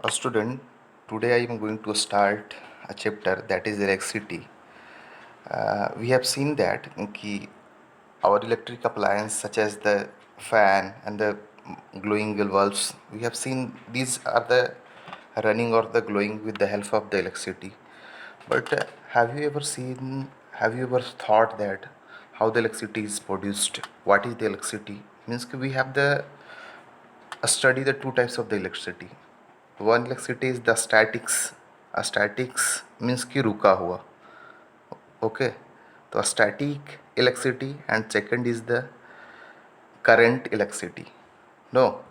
A student, today I am going to start a chapter that is electricity. We have seen that our electric appliance such as the fan and the glowing bulbs, we have seen these are the running or the glowing with the help of the electricity. But have you ever thought that how the electricity is produced? What is the electricity? Means we have the study the two types of the electricity. One electricity is the statics. A statics means कि रुका हुआ. Okay. तो static electricity and second is the current electricity. No.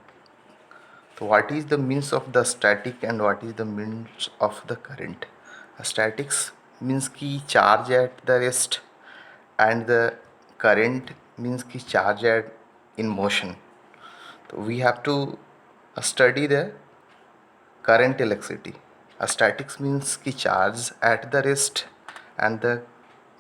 So what is the means of the static and what is the means of the current? A statics means कि charge at the rest and the current means कि charge at in motion. So we have to study the current electricity. A statics means कि charge at the rest and the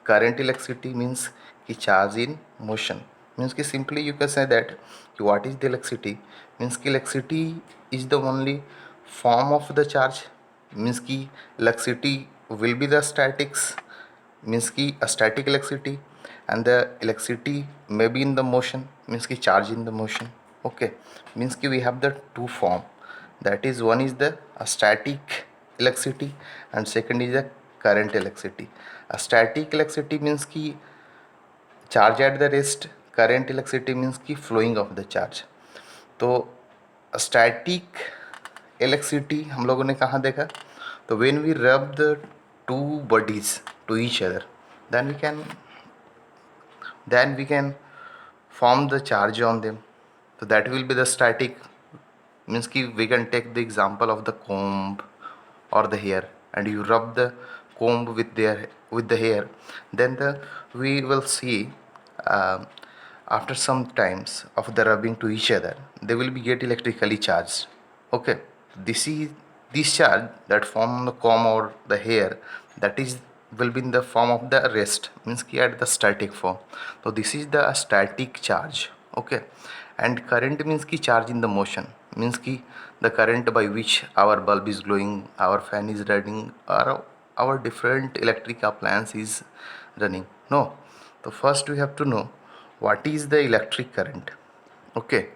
current electricity means कि charge in motion. Means कि simply you can say that what is the electricity? Means कि electricity is the only form of the charge. Means कि electricity will be the statics. Means कि a static electricity and the electricity may be in the motion. Means कि charge in the motion. Okay. Means कि we have the two form. That is one is the static electricity and second is the current electricity. A static electricity means कि charge at the rest, current electricity means कि flowing of the charge. तो static electricity हम लोगों ने कहाँ देखा? तो when we rub the two bodies to each other, then we can form the charge on them. So that will be the static. Means कि we can take the example of the comb or the hair and you rub the comb with the hair, then we will see uh, after some times of the rubbing to each other they will be get electrically charged. Okay, this is this charge that form on the comb or the hair, that is will be in the form of the rest, means कि at the static form. So this is the static charge. Okay, and current means कि charge in the motion, means कि the current by which our bulb is glowing, our fan is running, or our different electric appliance is running. No, so first we have to know what is the electric current. Okay,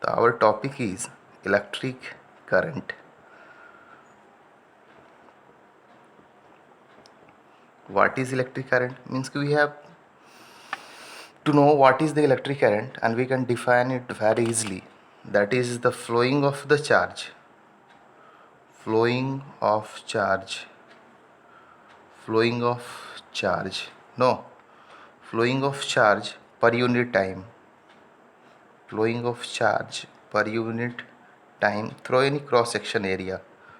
so our topic is electric current. What is electric current? Means we have to know what is the electric current and we can define it very easily. That is the flowing of the charge. Flowing of charge. Flowing of charge. No. Flowing of charge per unit time. Flowing of charge per unit time through any cross section area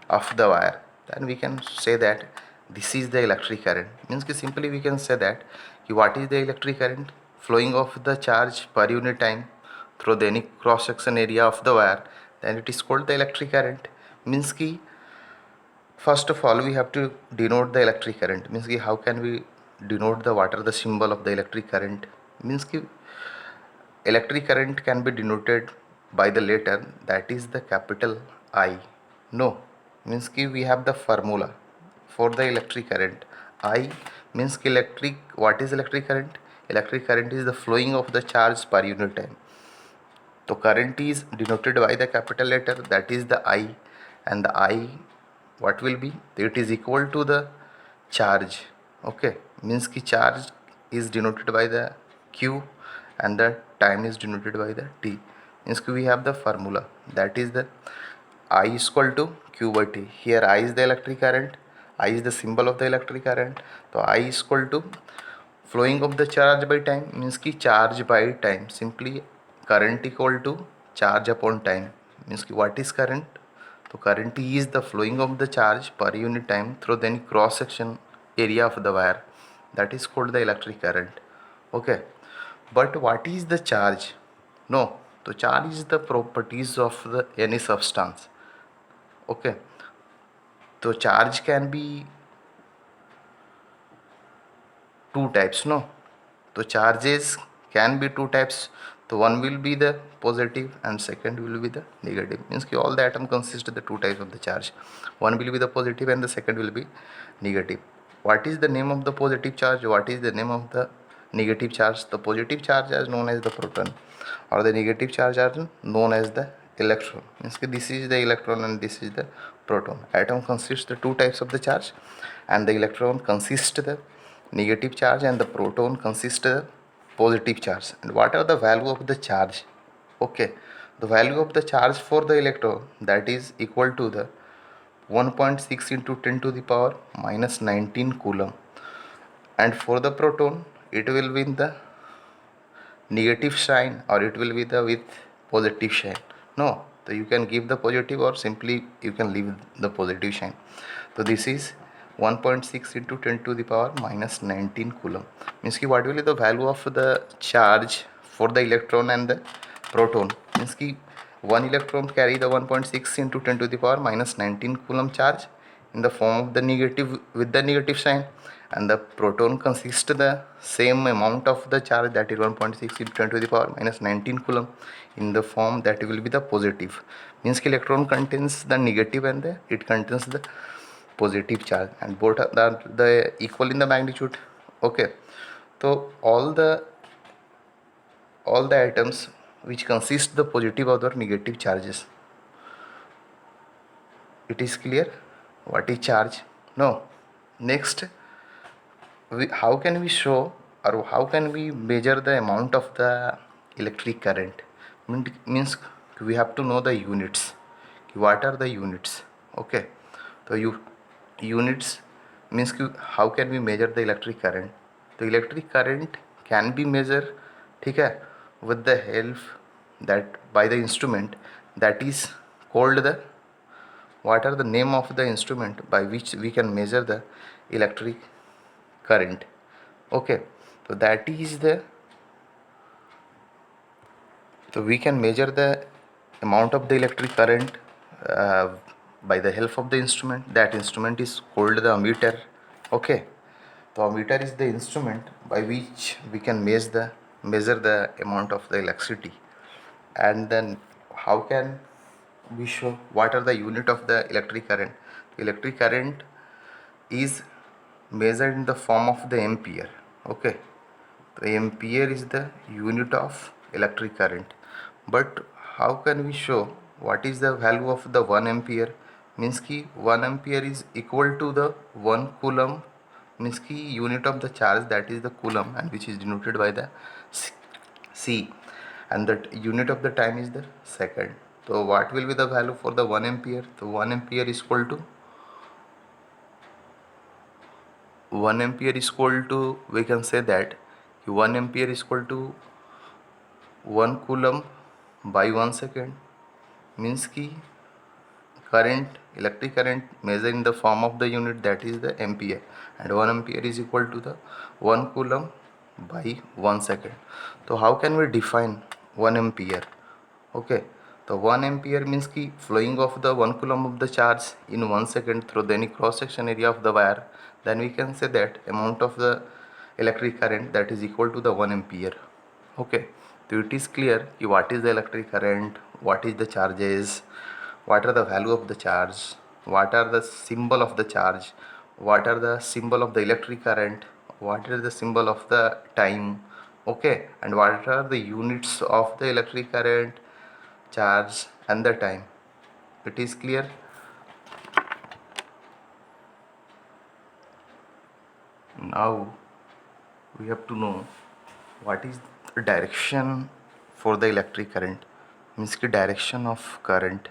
of the wire. Then we can say that this is the electric current. Means कि simply we can say that what is the electric current? Flowing of the charge per unit time through the any cross section area of the wire, then it is called the electric current. Means कि first of all we have to denote the electric current. Means कि how can we denote the what are the symbol of the electric current? Means कि electric current can be denoted by the letter that is the capital I. No, means कि we have the formula for the electric current. I means कि electric, what is electric current? Electric current is the flowing of the charge per unit time. So current is denoted by the capital letter, that is the I, and the I what will be? It is equal to the charge. Okay, means कि charge is denoted by the Q and the time is denoted by the T. Means कि we have the formula, that is the I is equal to Q by T. Here I is the electric current, I is the symbol of the electric current. So I is equal to flowing of the charge by time, means कि charge by time. Simply current equal to charge upon time. Means कि what is current? So current is the flowing of the charge per unit time through the cross section area of the wire. That is called the electric current. Okay. But what is the charge? No. So charge is the properties of the any substance. Okay. So charge can be two types. No. So charges can be two types. So one will be the positive and second will be the negative. Means ki all the atom consist of the two types of the charge. One will be the positive and the second will be negative. What is the name of the positive charge? What is the name of the negative charge? The positive charge is known as the proton, or the negative charge are known as the electron. Means ki this is the electron and this is the proton. Atom consists the two types of the charge, and the electron consists the negative charge and the proton consists the positive charge. And what are the value of the charge? Okay, the value of the charge for the electron, that is equal to the 1.6 into 10 to the power minus 19 coulomb, and for the proton it will be in the negative sign or it will be the with positive sign. No, so you can give the positive or simply you can leave the positive sign. So this is 1.6 into 10 to the power minus 19 coulomb. Means ki what will be the value of the charge for the electron and the proton? Means ki one electron carry the 1.6 into 10 to the power minus 19 coulomb charge in the form of the negative with the negative sign, and the proton consists the same amount of the charge, that is 1.6 into 10 to the power minus 19 coulomb, in the form that will be the positive. Means electron contains the negative and it contains the positive charge, and both are the equal in the magnitude. Okay, so all the atoms which consist the positive or the negative charges. It is clear what is charge? No. Next, how can we show or how can we measure the amount of the electric current? Means we have to know the units. What are the units? Okay, so units means how can we measure the electric current? The electric current can be measured, ठीक है, with the help that by the instrument that is called the, what are the name of the instrument by which we can measure the electric current? Okay, so that is the, so we can measure the amount of the electric current uh, by the help of the instrument. That instrument is called the ammeter. Okay, the ammeter is the instrument by which we can measure the amount of the electricity. And then how can we show what are the unit of the electric current? The electric current is measured in the form of the ampere. Okay, the ampere is the unit of electric current. But how can we show what is the value of the 1 ampere? Means ki 1 ampere is equal to the 1 coulomb. Means ki unit of the charge, that is the coulomb, and which is denoted by the C, and the unit of the time is the second. So what will be the value for the 1 ampere? So 1 ampere is equal to 1 ampere is equal to, we can say that 1 ampere is equal to 1 coulomb by 1 second. Means ki current, electric current measured in the form of the unit, that is the ampere, and 1 ampere is equal to the 1 coulomb by 1 second. So how can we define 1 ampere? Okay, the 1 ampere means ki flowing of the 1 coulomb of the charge in 1 second through the any cross section area of the wire. Then we can say that amount of the electric current, that is equal to the 1 ampere. Okay, so it is clear ki what is the electric current, what is the charges, what are the value of the charge, what are the symbol of the charge, what are the symbol of the electric current, what is the symbol of the time. Okay, and what are the units of the electric current, charge and the time. It is clear. Now we have to know what is the direction for the electric current. Means ki direction of current,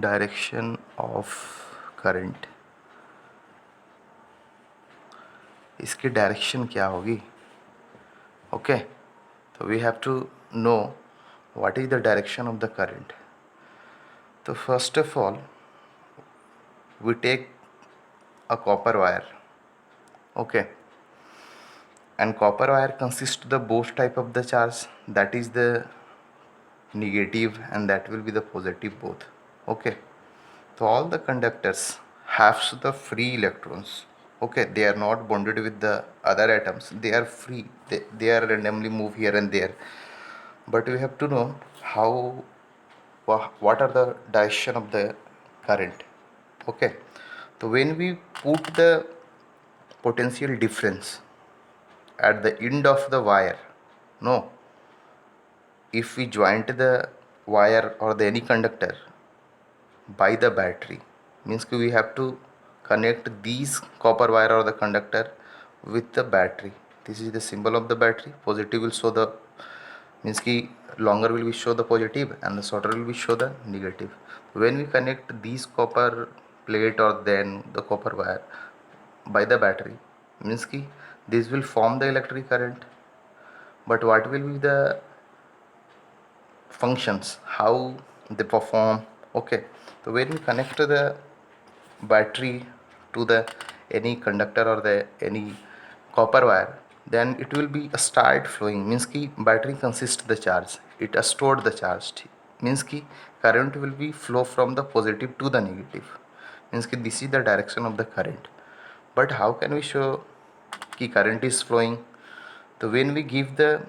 direction of current, इसकी direction क्या होगी? Okay, तो we have to know what is the direction of the current. तो first of all we take a copper wire. Okay, and copper wire consists the both type of the charge, that is the negative and that will be the positive both. Okay, so all the conductors have the free electrons. Okay, they are not bonded with the other atoms, they are free, they are randomly move here and there. but we have to know how what are the direction of the current. Okay, so when we put the potential difference at the end of the wire, no, if we joint the wire or the any conductor by the battery, means we have to connect these copper wire or the conductor with the battery. This is the symbol of the battery. Positive will show the, means ki longer will be show the positive and the shorter will be show the negative. When we connect these copper plate or then the copper wire by the battery, means ki this will form the electric current. But what will be the functions, how they perform? Okay, so when we connect the battery to the any conductor or the any copper wire, then it will be a start flowing, means ki battery consists the charge, it has stored the charge, means ki current will be flow from the positive to the negative, means ki this is the direction of the current. But how can we show ki current is flowing? So when we give the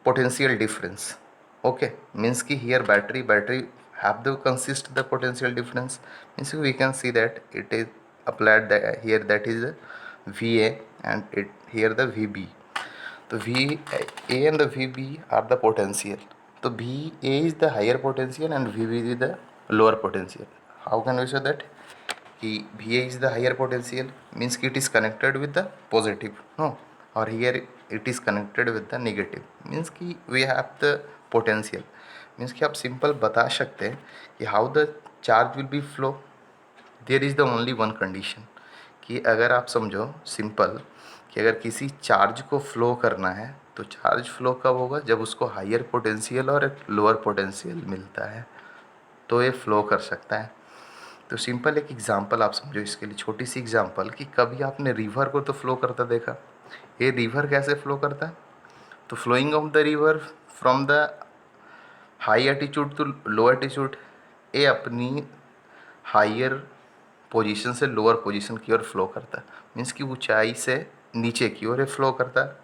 potential difference, okay, means ki here battery have to consist the potential difference, means we can see that it is applied that here, that is the VA and it here the VB. So VA and the VB are the potential. So VA is the higher potential and VB is the lower potential. How can we show that? VA is the higher potential, means it is connected with the positive, no, or here it is connected with the negative, means कि we have the potential, means कि आप simple बता सकते हैं कि how the charge will be flow. There is the only one condition कि अगर आप समझो सिंपल कि अगर किसी चार्ज को फ्लो करना है तो चार्ज फ्लो कब होगा? जब उसको हायर पोटेंशियल और एक लोअर पोटेंशियल मिलता है तो ये फ्लो कर सकता है. तो सिंपल एक एग्जांपल आप समझो इसके लिए, छोटी सी एग्जांपल कि कभी आपने रिवर को तो फ्लो करता देखा. ये रिवर कैसे फ्लो करता है? तो flowing of the river from the high attitude to low attitude, ये अपनी हायर पोजीशन से लोअर पोजीशन की ओर फ्लो करता है, मीन्स कि ऊंचाई से नीचे की ओर फ्लो करता है.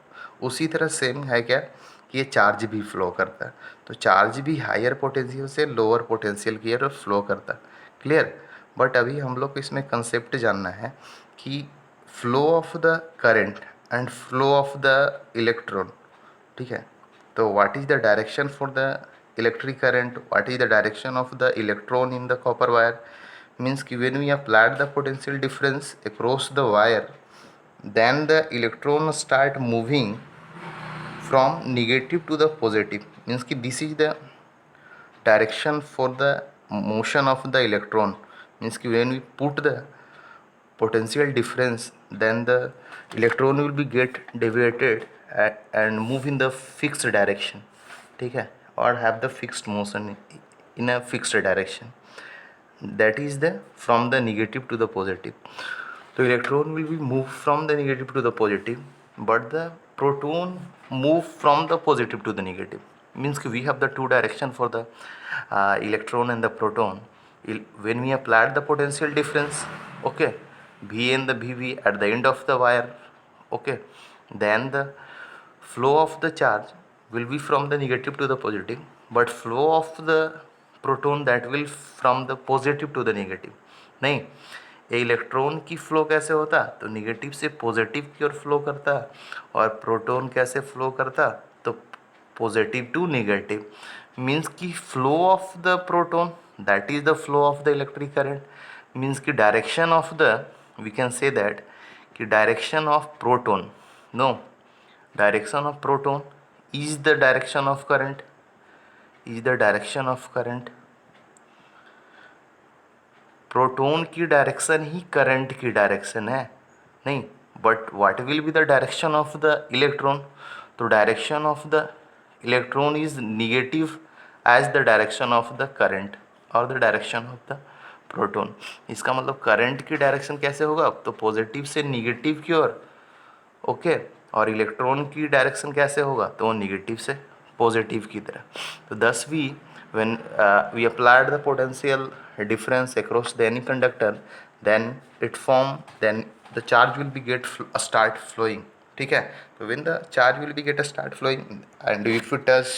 उसी तरह सेम है क्या कि ये चार्ज भी फ्लो करता है. तो चार्ज भी हायर पोटेंशियल से लोअर पोटेंशियल की ओर फ्लो करता है. क्लियर? बट अभी हम लोग को इसमें कंसेप्ट जानना है कि flow of the current and flow of the electron. ठीक है, तो what is the direction for the electric current, what is the direction of the electron in the copper wire, means कि when we applied the potential difference across the wire, then the electron start moving from negative to the positive, means कि this is the direction for the motion of the electron, means कि when we put the potential difference, then the electron will be get deviated and move in the fixed direction. ठीक है, or have the fixed motion in a fixed direction, that is the from the negative to the positive. So electron will be moved from the negative to the positive, but the proton move from the positive to the negative, means we have the two direction for the electron and the proton. When we applied the potential difference, okay, V and the VB at the end of the wire, okay, then the flow of the charge will be from the negative to the positive, but flow of the proton that will from the positive to the negative. नहीं, ये electron की flow कैसे होता? तो negative से positive की ओर flow करता, और प्रोटॉन कैसे फ्लो करता? तो पॉजिटिव टू नेगेटिव, मीन्स कि flow of the proton that is the flow of the electric current, means कि direction of the, we can say that कि direction of proton, no, direction of proton is the direction of current, is the direction of current. Proton की direction ही current की direction है नहीं, but what will be the direction of the electron? तो direction of the electron is negative as the direction of the current और the direction of the proton. इसका मतलब current की डायरेक्शन कैसे होगा? तो पॉजिटिव से निगेटिव की ओर, ओके, और इलेक्ट्रॉन की डायरेक्शन कैसे होगा? तो वो निगेटिव से पॉजिटिव की तरह. तो दस we when we applied the potential difference across the any conductor, then it form, then the charge will be get start flowing. ठीक है. तो when the charge will be get a start flowing, and if you touch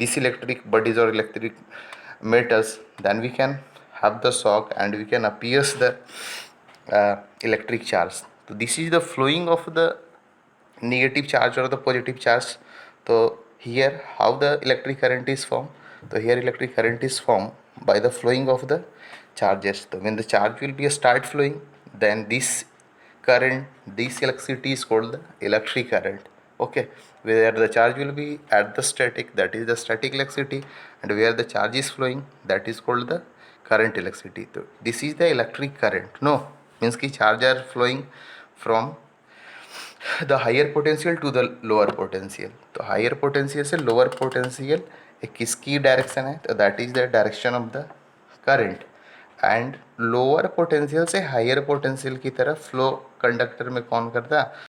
this electric bodies or electric metals, then we can have the shock and we can appears the electric charge. So this is the flowing of the negative charge or the positive charge. So here how the electric current is formed? So here electric current is formed by the flowing of the charges. So when the charge will be start flowing, then this current, this electricity is called the electric current. Okay, where the charge will be at the static, that is the static electricity, and where the charge is flowing, that is called the current electricity. So this is the electric current. No, means ki charge are flowing from the higher potential to the lower potential. तो higher potential से lower potential एक किसकी direction है? तो that is the direction of the current. And lower potential से higher potential की तरफ flow conductor में कौन करता है?